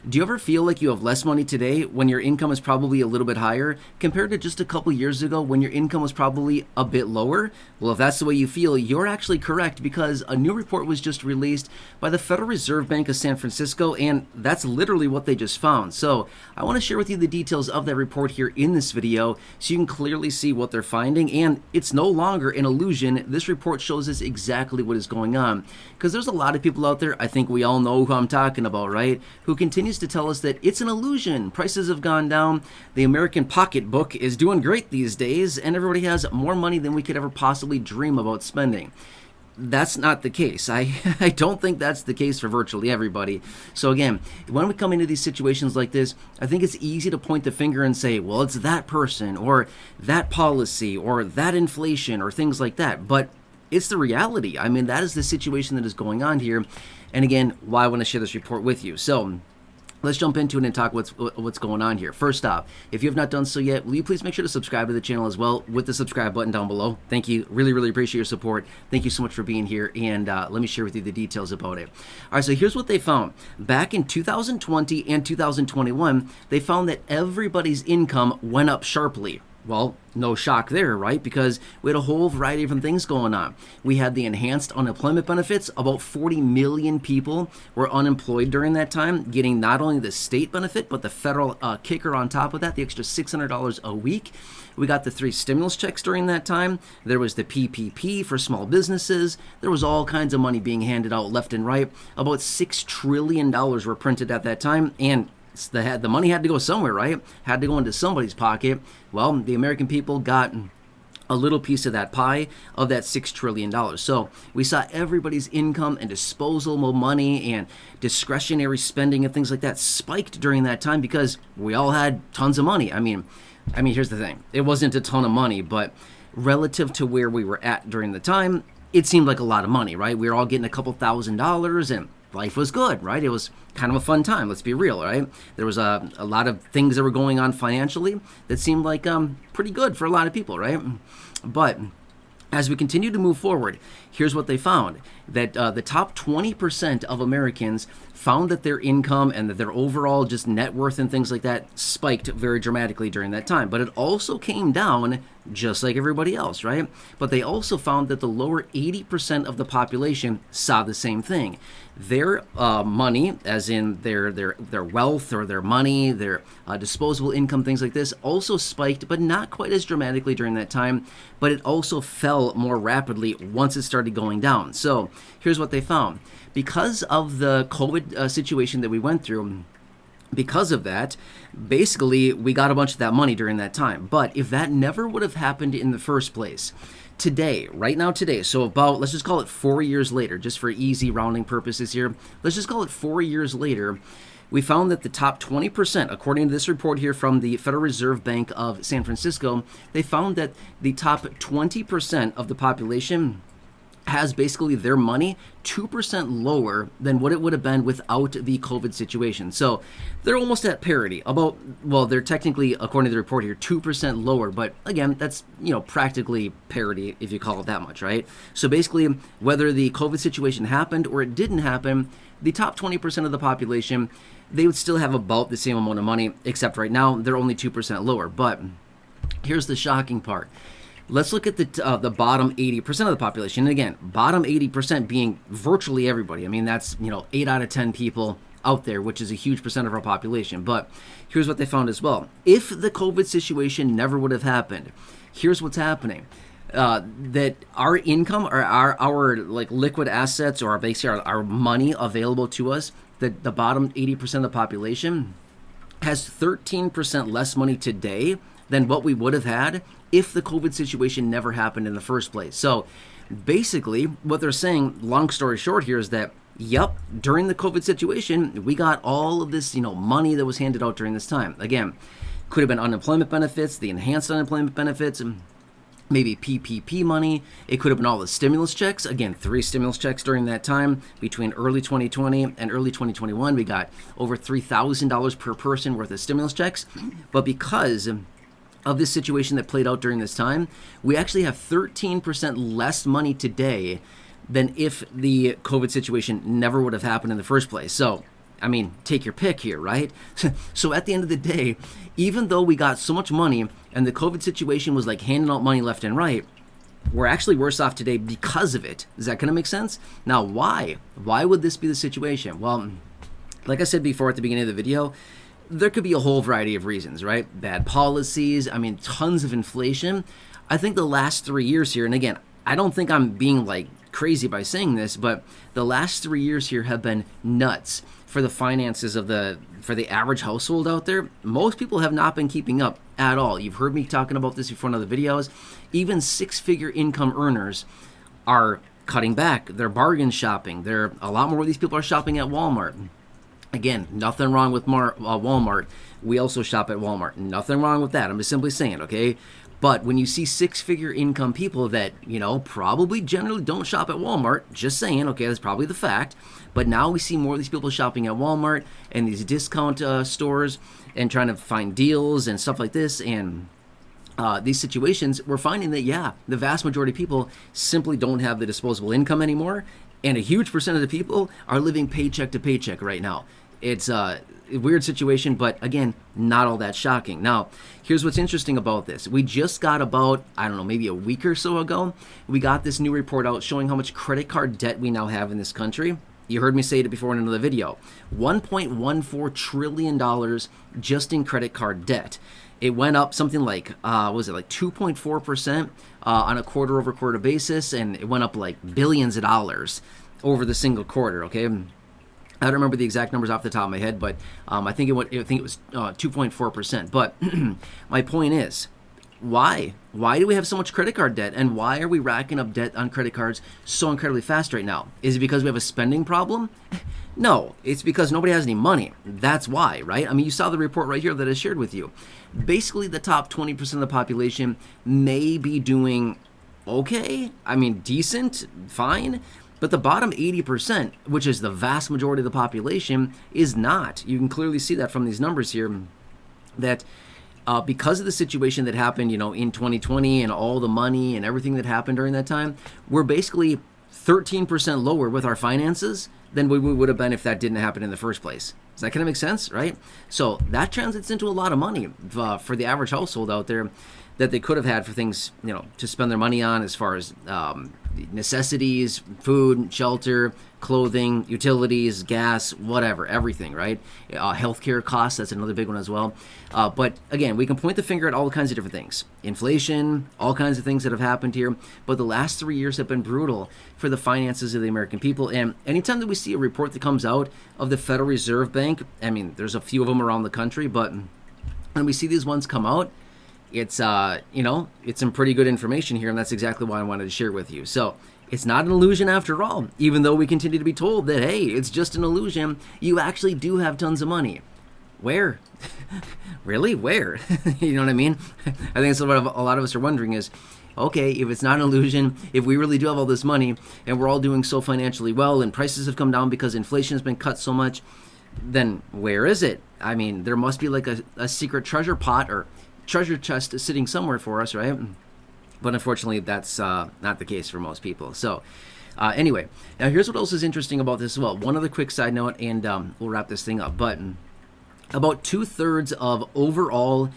Do you ever feel like you have less money today when your income is probably a little bit higher compared to just a couple years ago when your income was probably a bit lower? Well, if that's the way you feel, you're actually correct because a new report was just released by the Federal Reserve Bank of San Francisco, and that's literally what they just found. So I want to share with you the details of that report here in this video so you can clearly see what they're finding, and it's no longer an illusion. This report shows us exactly what is going on because there's a lot of people out there, I think we all know who I'm talking about, right, who continues to tell us that it's an illusion. Prices have gone down. The American pocketbook is doing great these days, and everybody has more money than we could ever possibly dream about spending. That's not the case. I don't think that's the case for virtually everybody. So again, when we come into these situations like this, I think it's easy to point the finger and say, well, it's that person or that policy or that inflation or things like that. But it's the reality. I mean, that is the situation that is going on here. And again, why I want to share this report with you. So let's jump into it and talk what's going on here. First off, if you have not done so yet, will you please make sure to subscribe to the channel as well with the subscribe button down below. Thank you. Really, really appreciate your support. Thank you so much for being here, and let me share with you the details about it. All right, so here's what they found. Back in 2020 and 2021, they found that everybody's income went up sharply. Well, no shock there, right? Because we had a whole variety of different things going on. We had the enhanced unemployment benefits. About 40 million people were unemployed during that time, getting not only the state benefit, but the federal kicker on top of that, the extra $600 a week. We got the 3 stimulus checks during that time. There was the PPP for small businesses. There was all kinds of money being handed out left and right. About $6 trillion were printed at that time, and the money had to go somewhere, right? Had to go into somebody's pocket. Well, the American people got a little piece of that pie of that $6 trillion. So we saw everybody's income and disposable money and discretionary spending and things like that spiked during that time because we all had tons of money. I mean, here's the thing. It wasn't a ton of money, but relative to where we were at during the time, it seemed like a lot of money, right? We were all getting a couple $1,000s and life was good, right? It was kind of a fun time, let's be real, right? There was a lot of things that were going on financially that seemed like pretty good for a lot of people, right? But as we continue to move forward, here's what they found, that the top 20% of Americans found that their income and that their overall just net worth and things like that spiked very dramatically during that time. But it also came down just like everybody else, right? But they also found that the lower 80% of the population saw the same thing. Their money, as in their wealth or their money, their disposable income, things like this, also spiked, but not quite as dramatically during that time. But it also fell more rapidly once it started going down. So here's what they found. Because of the COVID situation that we went through, because of that, basically, we got a bunch of that money during that time. But if that never would have happened in the first place, today, right now today, so about, let's just call it 4 years later, just for easy rounding purposes here, let's just call it 4 years later, we found that the top 20%, according to this report here from the Federal Reserve Bank of San Francisco, they found that the top 20% of the population has basically their money 2% lower than what it would have been without the COVID situation. So they're almost at parity. Well, they're technically, according to the report here, 2% lower. But again, that's, practically parity if you call it that much, right? So basically, whether the COVID situation happened or it didn't happen, the top 20% of the population, they would still have about the same amount of money, except right now they're only 2% lower. But here's the shocking part. Let's look at the bottom 80% of the population. And again, bottom 80% being virtually everybody. I mean, that's, 8 out of 10 people out there, which is a huge percent of our population. But here's what they found as well. If the COVID situation never would have happened, here's what's happening. That our income or our like liquid assets or basically our money available to us, the bottom 80% of the population has 13% less money today than what we would have had if the COVID situation never happened in the first place. So basically what they're saying, long story short here, is that, yep, during the COVID situation, we got all of this, money that was handed out during this time. Again, could have been unemployment benefits, the enhanced unemployment benefits, maybe PPP money. It could have been all the stimulus checks. Again, 3 stimulus checks during that time. Between early 2020 and early 2021, we got over $3,000 per person worth of stimulus checks. But because of this situation that played out during this time, we actually have 13% less money today than if the COVID situation never would have happened in the first place. So I mean, take your pick here, right? So at the end of the day, even though we got so much money and the COVID situation was like handing out money left and right, we're actually worse off today because of it. Is that going to make sense? Now, why? Why would this be the situation? Well, like I said before at the beginning of the video, there could be a whole variety of reasons, right? Bad policies, I mean, tons of inflation. I think the last 3 years here, and again, I don't think I'm being like crazy by saying this, but the last 3 years here have been nuts for the finances for the average household out there. Most people have not been keeping up at all. You've heard me talking about this before in other videos. Even six-figure income earners are cutting back. They're bargain shopping. A lot more of these people are shopping at Walmart. Again, nothing wrong with Walmart. We also shop at Walmart. Nothing wrong with that. I'm just simply saying, okay? But when you see six-figure income people that, probably generally don't shop at Walmart, just saying, okay, that's probably the fact. But now we see more of these people shopping at Walmart and these discount stores and trying to find deals and stuff like this. And these situations, we're finding that, the vast majority of people simply don't have the disposable income anymore. And a huge percent of the people are living paycheck to paycheck right now. It's a weird situation, but again, not all that shocking. Now, here's what's interesting about this. We just got about, maybe a week or so ago, we got this new report out showing how much credit card debt we now have in this country. You heard me say it before in another video. $1.14 trillion just in credit card debt. It went up something like, 2.4% on a quarter-over-quarter basis, and it went up like billions of dollars over the single quarter, okay? I don't remember the exact numbers off the top of my head, but I think it was 2.4%. But my point is, why? Why do we have so much credit card debt, and why are we racking up debt on credit cards so incredibly fast right now? Is it because we have a spending problem? No, it's because nobody has any money. That's why, right? I mean, you saw the report right here that I shared with you. Basically, the top 20% of the population may be doing okay. I mean, decent, fine. But the bottom 80%, which is the vast majority of the population, is not. You can clearly see that from these numbers here, that because of the situation that happened, in 2020 and all the money and everything that happened during that time, we're basically 13% lower with our finances than we would have been if that didn't happen in the first place. Does that kind of make sense, right? So that translates into a lot of money for the average household out there that they could have had for things, to spend their money on as far as necessities, food, shelter, clothing, utilities, gas, whatever, everything, right? Healthcare costs, that's another big one as well. But again, we can point the finger at all kinds of different things. Inflation, all kinds of things that have happened here. But the last 3 years have been brutal for the finances of the American people. And anytime that we see a report that comes out of the Federal Reserve Bank, I mean, there's a few of them around the country, but when we see these ones come out, it's it's some pretty good information here, and that's exactly why I wanted to share with you. So it's not an illusion after all, even though we continue to be told that, hey, it's just an illusion. You actually do have tons of money. Where? Really? Where? You know what I mean? I think that's what a lot of us are wondering is, okay, if it's not an illusion, if we really do have all this money and we're all doing so financially well and prices have come down because inflation has been cut so much, then where is it? I mean, there must be like a secret treasure pot or treasure chest sitting somewhere for us, right? But unfortunately, that's not the case for most people. So anyway, now here's what else is interesting about this as well. One other quick side note, and we'll wrap this thing up. But about 2/3 of overall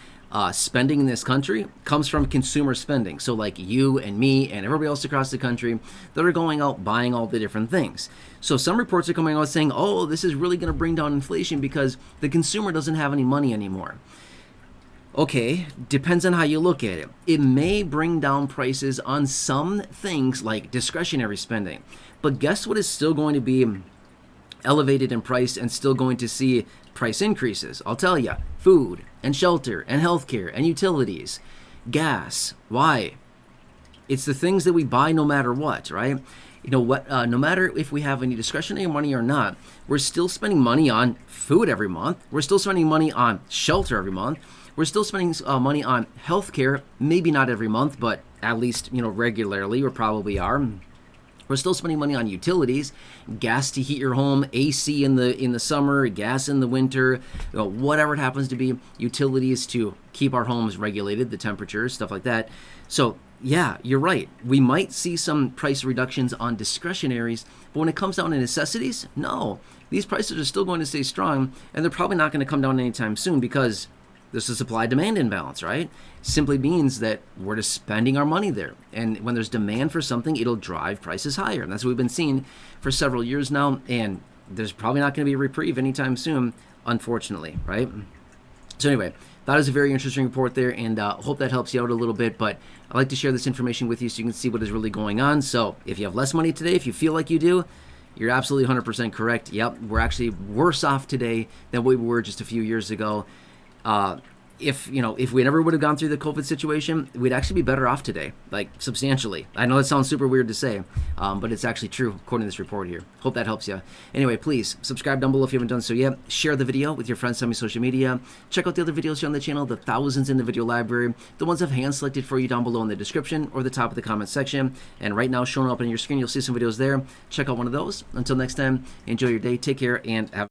spending in this country comes from consumer spending. So like you and me and everybody else across the country that are going out buying all the different things. So some reports are coming out saying, oh, this is really going to bring down inflation because the consumer doesn't have any money anymore. Okay, depends on how you look at it. It may bring down prices on some things like discretionary spending. But guess what is still going to be elevated in price and still going to see price increases? I'll tell you, food and shelter and healthcare and utilities, gas. Why? It's the things that we buy no matter what, right? No matter if we have any discretionary money or not, we're still spending money on food every month. We're still spending money on shelter every month. We're still spending money on healthcare, maybe not every month, but at least, regularly, or probably are. We're still spending money on utilities, gas to heat your home, AC in the summer, gas in the winter, whatever it happens to be, utilities to keep our homes regulated, the temperature, stuff like that. So yeah, you're right. We might see some price reductions on discretionaries, but when it comes down to necessities, no. These prices are still going to stay strong, and they're probably not going to come down anytime soon because there's a supply-demand imbalance, right? Simply means that we're just spending our money there. And when there's demand for something, it'll drive prices higher. And that's what we've been seeing for several years now. And there's probably not going to be a reprieve anytime soon, unfortunately, right? So anyway, that is a very interesting report there, and hope that helps you out a little bit. But I like to share this information with you so you can see what is really going on. So if you have less money today, if you feel like you do, you're absolutely 100% correct. Yep, we're actually worse off today than we were just a few years ago. If we never would have gone through the COVID situation, we'd actually be better off today, like substantially. I know that sounds super weird to say, but it's actually true according to this report here. Hope that helps you. Anyway, please subscribe down below if you haven't done so yet. Share the video with your friends on social media. Check out the other videos here on the channel, the thousands in the video library, the ones I've hand selected for you down below in the description or the top of the comment section. And right now showing up on your screen, you'll see some videos there. Check out one of those. Until next time, enjoy your day, take care, and have